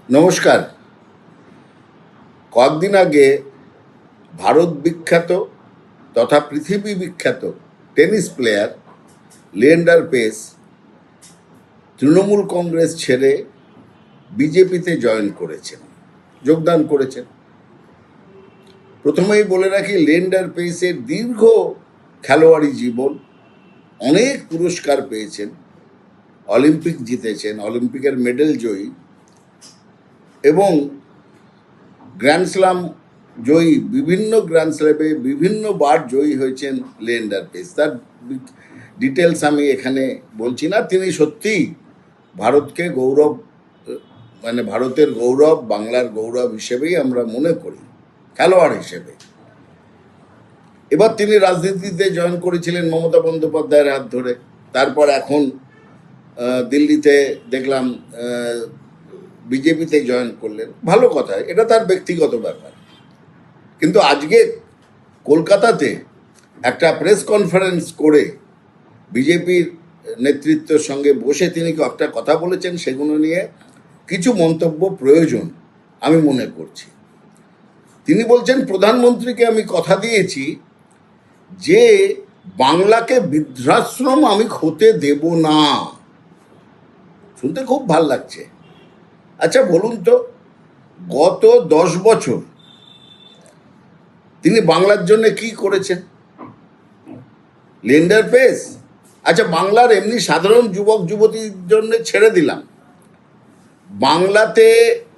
নমস্কার। কয়েকদিন আগে ভারত বিখ্যাত তথা পৃথিবী বিখ্যাত tennis player Leander pace Trinamool Congress ছেড়ে বিজেপিতে যোগদান করেছেন। প্রথমেই বলে রাখি, লিয়েন্ডার পেসের দীর্ঘ খেলোয়াড়ি জীবন, অনেক পুরস্কার পেয়েছেন, অলিম্পিক জিতেছেন, অলিম্পিকের মেডেল জয়ী এবং গ্র্যান্ড স্লাম জয়ী, বিভিন্ন গ্র্যান্ড স্ল্যামে বিভিন্নবার জয়ী হয়েছেন লিয়েন্ডার পেস। তার ডিটেলস আমি এখানে বলছি না। তিনি সত্যিই ভারতকে গৌরব, মানে ভারতের গৌরব, বাংলার গৌরব হিসেবেই আমরা মনে করি, খেলোয়াড় হিসেবে। এবার তিনি রাজনীতিতে জয়েন করেছিলেন মমতা বন্দ্যোপাধ্যায়ের হাত ধরে। তারপর এখন দিল্লিতে দেখলাম বিজেপিতে জয়েন করলেন। ভালো কথা, এটা তার ব্যক্তিগত ব্যাপার। কিন্তু আজকে কলকাতাতে একটা প্রেস কনফারেন্স করে বিজেপির নেতৃত্বের সঙ্গে বসে তিনি একটা কথা বলেছেন, সেগুলো নিয়ে কিছু মন্তব্য প্রয়োজন আমি মনে করছি। তিনি বলছেন, প্রধানমন্ত্রীকে আমি কথা দিয়েছি যে বাংলাকে বৃদ্ধাশ্রম আমি হতে দেব না। শুনতে খুব ভাল লাগছে। আচ্ছা বলুন তো, গত 10 বছর তিনি বাংলার জন্য কি করেছেন লিয়েন্ডার পেস? আচ্ছা, বাংলার এমনি সাধারণ যুবক যুবতীর জন্য ছেড়ে দিলাম, বাংলাতে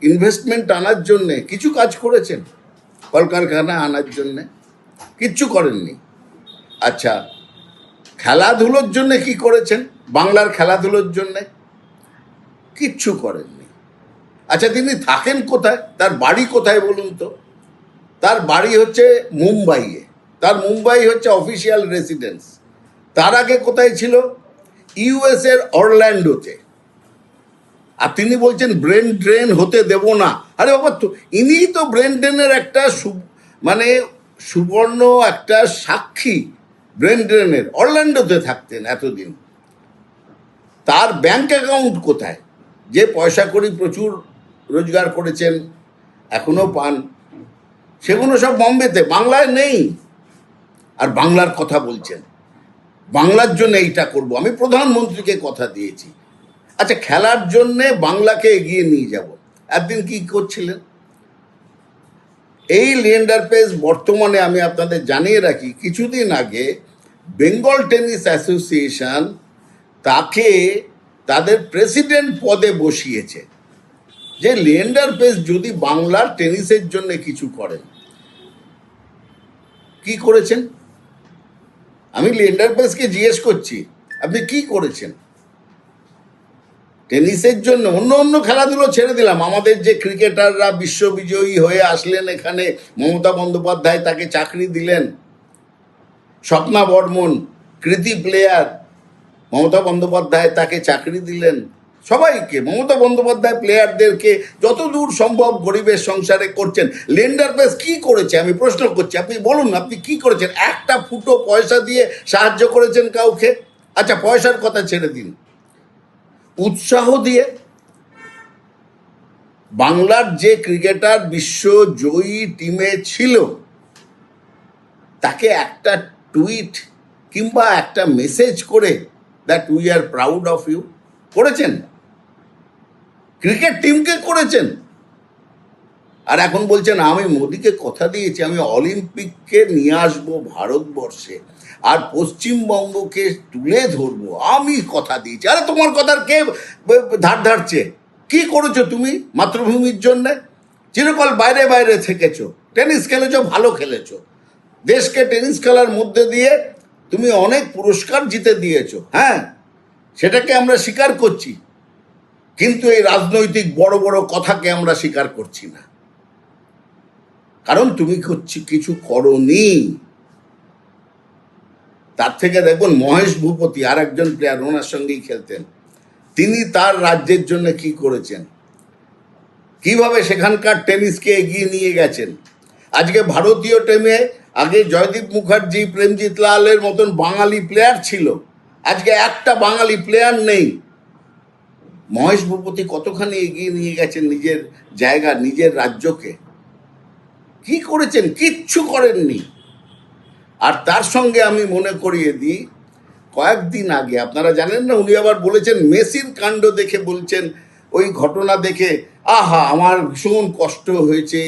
ইনভেস্টমেন্ট আনার জন্যে কিছু কাজ করেছেন? কলকারখানা আনার জন্যে কিচ্ছু করেননি। আচ্ছা, খেলাধুলোর জন্য কি করেছেন? বাংলার খেলাধুলোর জন্যে কিচ্ছু করেননি। আচ্ছা, তিনি থাকেন কোথায়? তার বাড়ি কোথায় বলুন তো? তার বাড়ি হচ্ছে মুম্বাইয়ে। তার মুম্বাই হচ্ছে অফিসিয়াল রেসিডেন্স। তার আগে কোথায় ছিল? ইউএস এর অরল্যান্ডোতে। আর তিনি বলছেন ব্রেন ড্রেন হতে দেব না। আরে বাবা, তো ইনিই তো ব্রেন ড্রেনের একটা মানে সুবর্ণ একটা সাক্ষী। ব্রেন ড্রেনের অরল্যান্ডোতে থাকতেন এতদিন। তার ব্যাংক অ্যাকাউন্ট কোথায়? যে পয়সা করি প্রচুর রোজগার করেছেন, এখনো পান, সেগুলো সব বম্বেতে, বাংলায় নেই। আর বাংলার কথা বলছেন, বাংলার জন্য এইটা করব, আমি প্রধানমন্ত্রীকে কথা দিয়েছি। আচ্ছা, খেলার জন্যে বাংলাকে এগিয়ে নিয়ে যাব। একদিন কি করছিলেন এই লিয়েন্ডার পেস? বর্তমানে আমি আপনাদের জানিয়ে রাখি, কিছুদিন আগে বেঙ্গল টেনিস অ্যাসোসিয়েশন তাকে তাদের প্রেসিডেন্ট পদে বসিয়েছে যে লিয়েন্ডার পেস যদি বাংলার টেনিসের জন্য কিছু করেন। কি করেছেন? আমি লিয়েন্ডার পেসকে জিজ্ঞেস করছি, আপনি কি করেছেন টেনিসের জন্য? অন্য অন্য খেলাধুলো ছেড়ে দিলাম, আমাদের যে ক্রিকেটাররা বিশ্ববিজয়ী হয়ে আসলেন এখানে, মমতা বন্দ্যোপাধ্যায় তাকে চাকরি দিলেন, স্বপ্না বর্মন কৃতি প্লেয়ার, মমতা বন্দ্যোপাধ্যায় তাকে চাকরি দিলেন। সবাইকে, মমতা বন্দ্যোপাধ্যায় প্লেয়ারদেরকে যতদূর সম্ভব গরিবের সংসারে করছেন। লিয়েন্ডার পেস কি করেছে আমি প্রশ্ন করছি, আপনি বলুন, আপনি কি করেছেন? একটা ফুটো পয়সা দিয়ে সাহায্য করেছেন কাউকে? আচ্ছা, পয়সার কথা ছেড়ে দিন, উৎসাহ দিয়ে। বাংলার যে ক্রিকেটার বিশ্বজয়ী টিমে ছিল তাকে একটা টুইট কিংবা একটা মেসেজ করে that we are proud of you করেছেন? ক্রিকেট টিমকে করেছেন। আর এখন বলছেন আমি মোদিকে কথা দিয়েছি আমি অলিম্পিককে নিয়ে আসবো ভারতবর্ষে আর পশ্চিমবঙ্গকে তুলে ধরবো, আমি কথা দিয়েছি। আরে তোমার কথার কে ধার ধারছে? কি করেছো তুমি মাতৃভূমির জন্যে? চিরকাল বাইরে বাইরে থেকেছো, টেনিস খেলেছো, ভালো খেলেছো, দেশকে টেনিস খেলার মধ্যে দিয়ে তুমি অনেক পুরস্কার জিতে দিয়েছো। হ্যাঁ, সেটাকে আমরা স্বীকার করছি, কিন্তু এই রাজনৈতিক বড় বড় কথাকে আমরা স্বীকার করছি না, কারণ তুমি কিছু করনি। তার থেকে দেখুন, মহেশ ভূপতি আর একজন প্লেয়ার, ওনার সঙ্গেই খেলতেন, তিনি তার রাজ্যের জন্য কি করেছেন, কিভাবে সেখানকার টেনিসকে এগিয়ে নিয়ে গেছেন। আজকে ভারতীয় টিমে আগে জয়দীপ মুখার্জি, প্রেমজিৎ লালের মতন বাঙালি প্লেয়ার ছিল, আজকে একটা বাঙালি প্লেয়ার নেই। মহেশ ভূপতি কতখানি এগিয়ে নিয়ে গেছেন নিজের জায়গা, নিজের রাজ্যকে। কি করেছেন? কিচ্ছু করেননি। আর তার সঙ্গে আমি মনে করিয়ে দিই, কয়েকদিন আগে আপনারা জানেন না, উনি আবার বলেছেন মেসির কাণ্ড দেখে, বলছেন ওই ঘটনা দেখে আহা আমার ভীষণ কষ্ট হয়েছে,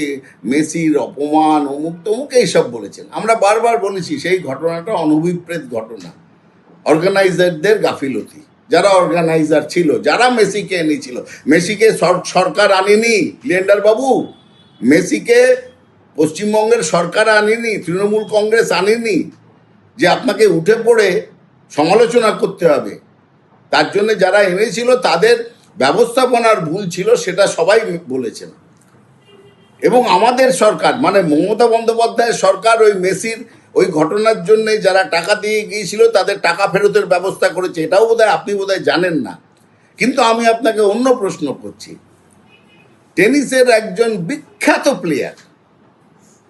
মেসির অপমান, অমুক তমুক এইসব বলেছেন। আমরা বারবার বলেছি সেই ঘটনাটা অনভিপ্রেত ঘটনা, অর্গানাইজারদের গাফিলতি। যারা অর্গানাইজার ছিল, যারা মেসিকে এনেছিল, মেসিকে সরকার আনেনি লিয়েন্ডার বাবু, মেসিকে পশ্চিমবঙ্গের সরকার আনেনি, তৃণমূল কংগ্রেস আনেনি যে আপনাকে উঠে পড়ে সমালোচনা করতে হবে। তার জন্য যারা এনেছিল তাদের ব্যবস্থাপনার ভুল ছিল, সেটা সবাই বলেছেন। এবং আমাদের সরকার মানে মমতা বন্দ্যোপাধ্যায়ের সরকার ওই মেসির ওই ঘটনার জন্য যারা টাকা দিয়ে গিয়েছিল তাদের টাকা ফেরতের ব্যবস্থা করেছে। এটাও বোধহয় আপনি বোধহয় জানেন না। কিন্তু আমি আপনাকে অন্য প্রশ্ন করছি, টেনিসের একজন বিখ্যাত প্লেয়ার,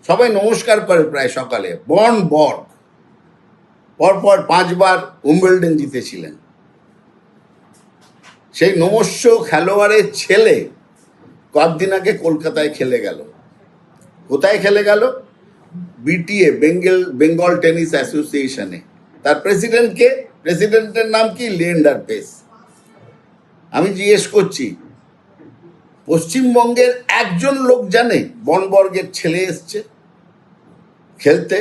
সবাই নমস্কার করে প্রায় সকালে, বর্ন বর্গ, পরপর 5 বার উইম্বলডন জিতেছিলেন। সেই নমস্য খেলোয়াড়ের ছেলে কয়েকদিন আগে কলকাতায় খেলে গেল। কোথায় খেলে গেল? বিটিএ, বেঙ্গল টেনিস অ্যাসোসিয়েশনে। তার প্রেসিডেন্টকে, প্রেসিডেন্টের নাম কি? লিয়েন্ডার পেস। আমি জিজ্ঞেস করছি, পশ্চিমবঙ্গের একজন লোক জানে বনবর্গের ছেলে এসছে খেলতে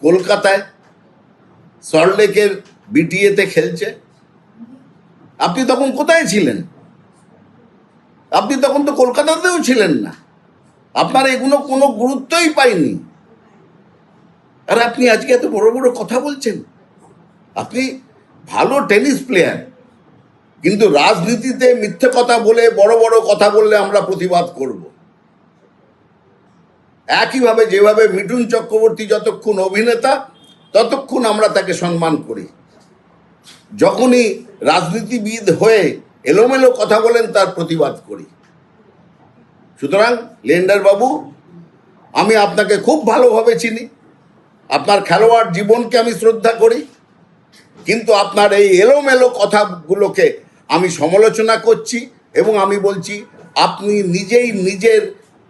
কলকাতায়, সল্টলেকের বিটিএতে খেলছে? আপনি তখন কোথায় ছিলেন? আপনি তখন তো কলকাতাতেও ছিলেন না। আপনার এগুলো কোনো গুরুত্বই পায়নি। আর আপনি আজকে এত বড় বড় কথা বলছেন। আপনি ভালো টেনিস প্লেয়ার, কিন্তু রাজনীতিতে মিথ্যে কথা বলে, বড় বড় কথা বললে আমরা প্রতিবাদ করব। একইভাবে যেভাবে মিঠুন চক্রবর্তী যতক্ষণ অভিনেতা ততক্ষণ আমরা তাকে সম্মান করি, যখনই রাজনীতিবিদ হয়ে এলোমেলো কথা বলেন তার প্রতিবাদ করি। সুতরাং লিয়েন্ডার বাবু, আমি আপনাকে খুব ভালোভাবে চিনি, আপনার খেলোয়াড় জীবনকে আমি শ্রদ্ধা করি, কিন্তু আপনার এই এলোমেলো কথাগুলোকে আমি সমালোচনা করছি এবং আমি বলছি আপনি নিজেই নিজের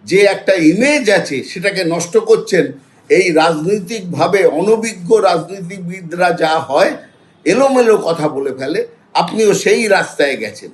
যে একটা ইমেজ আছে সেটাকে নষ্ট করছেন। এই রাজনৈতিকভাবে অনভিজ্ঞ রাজনীতিবিদরা যা হয়, এলোমেলো কথা বলে ফেলে, আপনিও সেই রাস্তায় গেছেন।